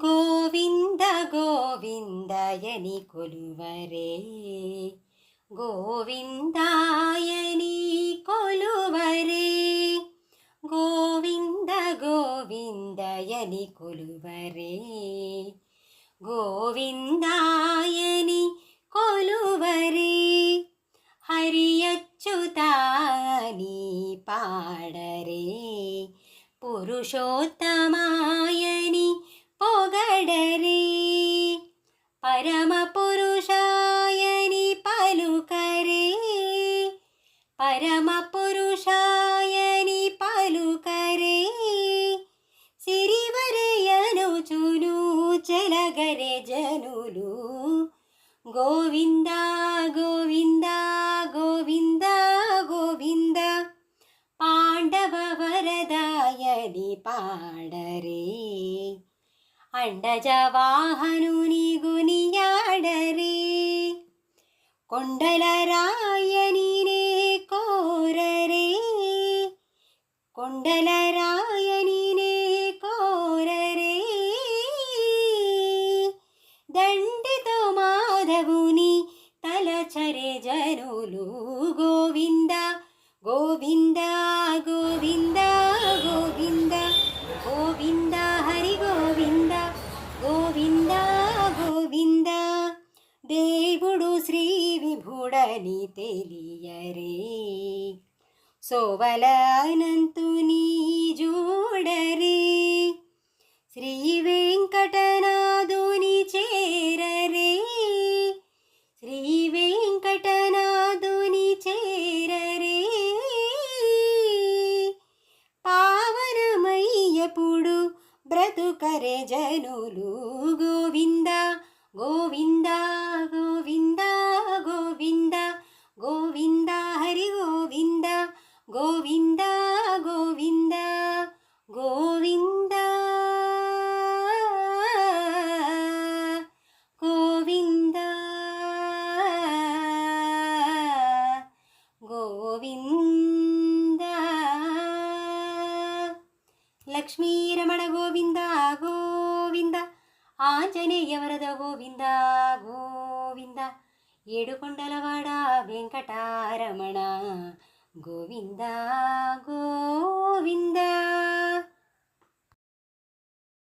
ಗೋವಿಂದ ಗೋವಿಂದಯನಿ ಕೊಲುವರೆ, ಗೋವಿಂದಾಯನಿ ಕೊಲುವರೆ, ಗೋವಿಂದ ಗೋವಿಂದಯನಿ ಕೊಲುವರೆ, ಗೋವಿಂದಾಯನಿ ಕೊಲುವರೆ. ಹರಿಯಚ್ಯುತಾನಿ ಪಾಡರೆ, ಪುರುಷೋತ್ತಮಾಯನಿ పొగడరే, పరమ పురుషాయని పలుకరే, పరమ పురుషాయని పలుకరే. సిరివరయనుచును చెలగరే జనులు, గోవింద గోవింద గోవింద గోవింద. పాండవ వరదాయని పాడరే, అండజవాహనుని గునియాడరే, కొండల రాయనినే కోరరే, కొండల రాయనినే కోరరే. దండితో మాధవుని తలచరే జనులు, గోవింద గోవింద గోవింద గోవింద గోవింద హరి గోవింద గోవింద గోవింద. దేవుడు శ్రీ విభుడని తెలియరే, సోవల అనంతుని జూడరే, శ్రీ వెంకటనాథుని చేరరే, శ్రీ వెంకటనాథుని చేరరే. పావనమయ్యపుడు బ్రతుకరే జనులు, గోవింద గోవింద గోవింద గోవింద గోవింద హరి గోవింద గోవింద గోవింద గోవింద గోవింద గోవింద. లక్ష్మీరమణ గోవింద గోవింద, ఆంజనేయ వరద గోవింద గోవింద, ఏడుకొండలవాడ వెంకటారమణ గోవింద గోవింద.